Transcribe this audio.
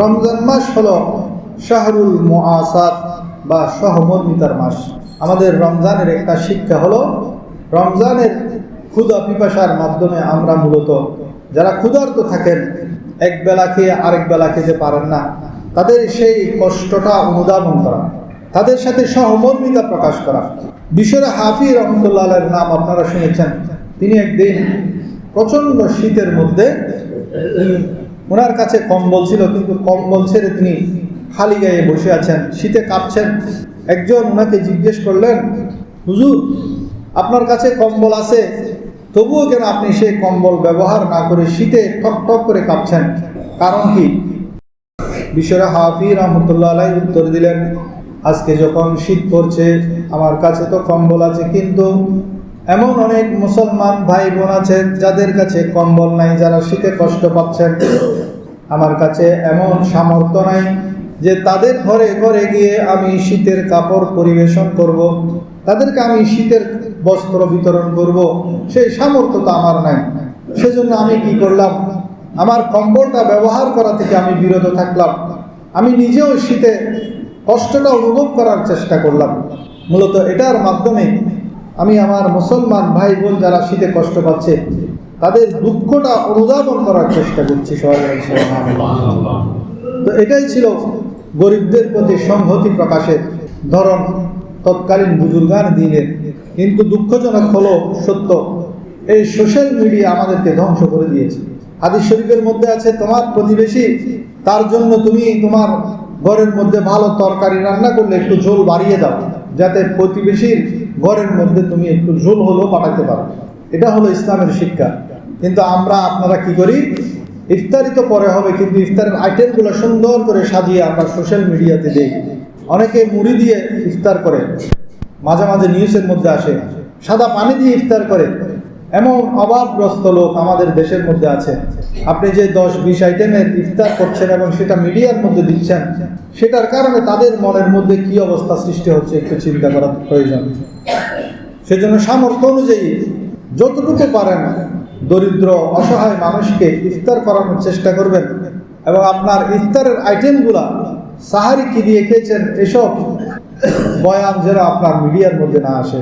রমজান মাস হলো শাহরুল মুআসাত বা সহমর্মিতার মাস। আমাদের রমজানের একটা শিক্ষা হলো, রমজানের ক্ষুধা পিপাসার মাধ্যমে আমরা মূলত যারা ক্ষুধার্ত থাকেন, এক বেলা খেয়ে আরেক বেলা খেতে পারেন না, তাদের সেই কষ্টটা অনুধাবন করা, তাদের সাথে সহমর্মিতা প্রকাশ করা। বিশ্বরে হাফিজ রহমতুল্লাহ আলাইহির নাম আপনারা শুনেছেন। তিনি একদিন প্রচণ্ড শীতের মধ্যে, ওনার কাছে কম্বল ছিল, কিন্তু কম্বল ছেড়ে তিনি খালি গায়ে বসে আছেন, শীতে কাঁপছেন। একজন ওনাকে জিজ্ঞেস করলেন, হুজুর, আপনার কাছে কম্বল আছে, তবুও কেন আপনি সেই কম্বল ব্যবহার না করে শীতে ঠক ঠক করে কাঁপছেন, কারণ কি? বিশ্বরে হাফিজ রহমতুল্লাহ আলাইহি উত্তর দিলেন, আজকে যখন শীত পড়ছে আমার কাছে তো কম্বল আছে, কিন্তু এমন অনেক মুসলমান ভাই বোন আছেন যাদের কাছে কম্বল নাই, যারা শীতে কষ্ট পাচ্ছেন। আমার কাছে এমন সামর্থ্য নাই যে তাদের ঘরে ঘরে গিয়ে আমি শীতের কাপড় পরিবেশন করব, তাদেরকে আমি শীতের বস্ত্র বিতরণ করব, সেই সামর্থ্য তো আমার নাই। সেজন্য আমি কি করলাম, আমার কম্বলটা ব্যবহার করা থেকে আমি বিরত থাকলাম। আমি নিজেও শীতে কষ্টটা অনুভব করার চেষ্টা করলাম। মূলত এটার মাধ্যমে আমি আমার মুসলমান ভাই বোন যারা শীতে কষ্ট পাচ্ছে তাদের দুঃখটা অনুধাবন করার চেষ্টা করছি। তো এটাই ছিল গরিবদের প্রতি সংহতি প্রকাশের ধরন তৎকালীন বুজুর্গান দিনের। কিন্তু দুঃখজনক হলো সত্য, এই সোশ্যাল মিডিয়া আমাদেরকে ধ্বংস করে দিয়েছে। হাদিস শরীফের মধ্যে আছে, তোমার প্রতিবেশী, তার জন্য তুমি তোমার ঘরের মধ্যে ভালো তরকারি রান্না করলে একটু ঝোল বাড়িয়ে দাও, যাতে প্রতিবেশীর ঘরের মধ্যে তুমি একটু ঝোল হলেও পাঠাতে পারো। এটা হলো ইসলামের শিক্ষা। কিন্তু আপনারা কি করি, ইফতারি তো পরে হবে, কিন্তু ইফতারের আইটেমগুলো সুন্দর করে সাজিয়ে আমরা সোশ্যাল মিডিয়াতে দেই। অনেকে মুড়ি দিয়ে ইফতার করে, মাঝে মাঝে নিউজের মধ্যে আসে, সাদা পানি দিয়ে ইফতার করে। এমন অভাবগ্রস্ত লোক আমাদের দেশের মধ্যে আছে। আপনি যে 10-20 আইটেমের ইফতার করছেন এবং সেটা মিডিয়ার মধ্যে দিচ্ছেন, সেটার কারণে তাদের মনের মধ্যে কি অবস্থা সৃষ্টি হচ্ছে একটু চিন্তা করা প্রয়োজন। সেজন্য সামর্থ্য অনুযায়ী যতটুকু পারেন দরিদ্র অসহায় মানুষকে ইফতার করানোর চেষ্টা করবেন, এবং আপনার ইফতারের আইটেমগুলা সাহারি কি দিয়ে খেয়েছেন এসব বয়ান যেন আপনার মিডিয়ার মধ্যে না আসে।